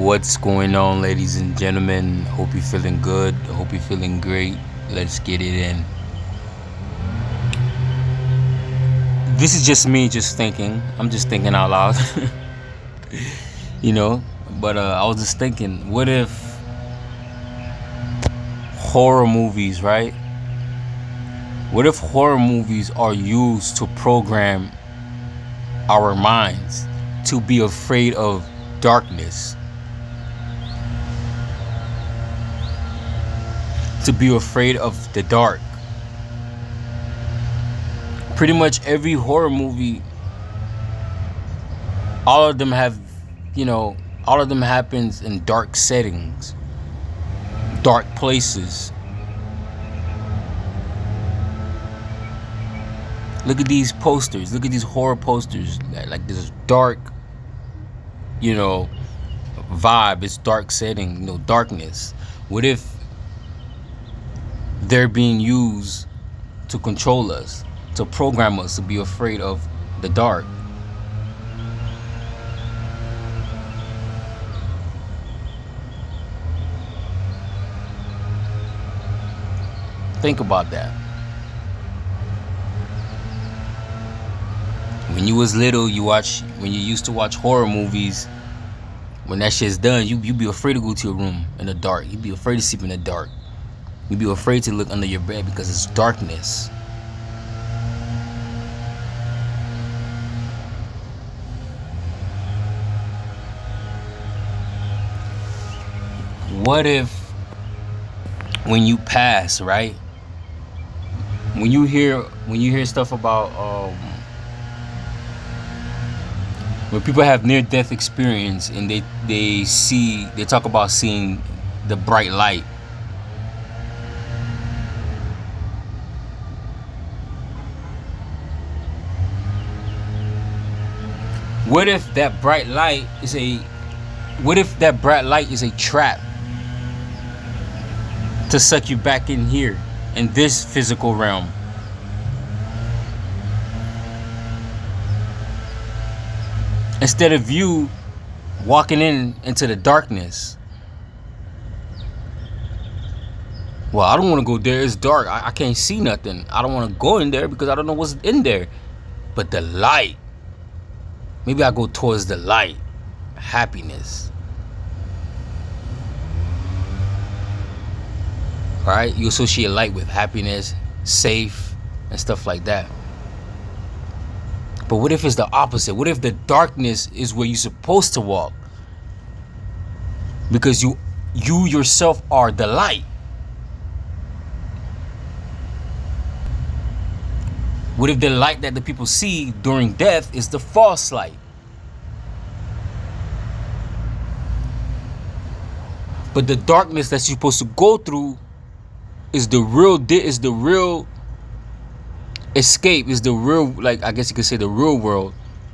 What's going on, ladies and gentlemen? Hope you're feeling good. Hope you're feeling great. Let's get it in. This is just me just thinking. I'm just thinking out loud. But I was just thinking, what if horror movies, right? What if horror movies are used to program our minds to be afraid of darkness? To be afraid of the dark. Pretty much every horror movie, all of them happens in dark settings, dark places. Look at these posters. Look at these horror posters. Like this dark, vibe. It's dark setting, darkness. What if they're being used to control us, to program us to be afraid of the dark? Think about that. When you was little, when you used to watch horror movies, when that shit's done, you be afraid to go to your room in the dark. You be afraid to sleep in the dark. You be afraid to look under your bed because it's darkness. What if when you pass, right? When you hear stuff about when people have near-death experience and they talk about seeing the bright light. What if that bright light is a trap to suck you back in here, in this physical realm? Instead of you walking into the darkness. Well, I don't want to go there. It's dark. I can't see nothing. I don't want to go in there because I don't know what's in there. But the light. Maybe I go towards the light. Happiness. Alright? You associate light with happiness, safe, and stuff like that. But what if it's the opposite? What if the darkness is where you're supposed to walk? Because you yourself are the light. What if the light that the people see during death is the false light? But the darkness that you're supposed to go through is the real escape, is the real, like, I guess you could say the real world.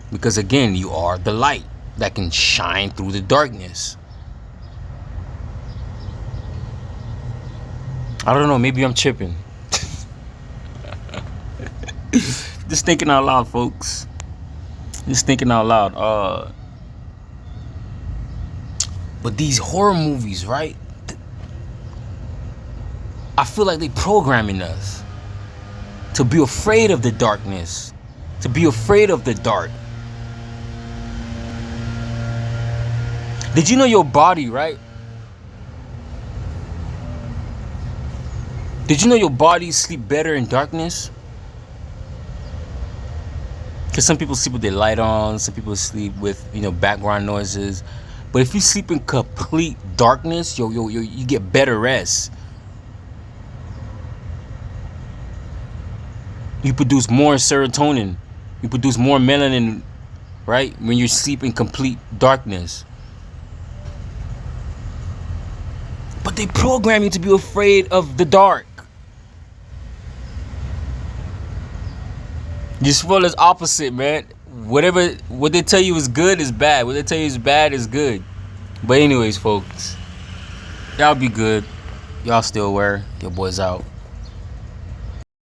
Because again, you are the light that can shine through the darkness. I don't know, maybe I'm tripping. Just thinking out loud, folks. Just thinking out loud. But these horror movies, right? I feel like they programming us to be afraid of the darkness, to be afraid of the dark. Did you know your body, right? Did you know your body sleep better in darkness? Because some people sleep with their light on, some people sleep with, background noises. But if you sleep in complete darkness, you get better rest. You produce more serotonin. You produce more melanin, right? When you sleep in complete darkness. But they program you to be afraid of the dark. Just feel as opposite, man. What they tell you is good is bad. What they tell you is bad is good. But anyways, folks, y'all be good. Y'all still wear. Your boys out.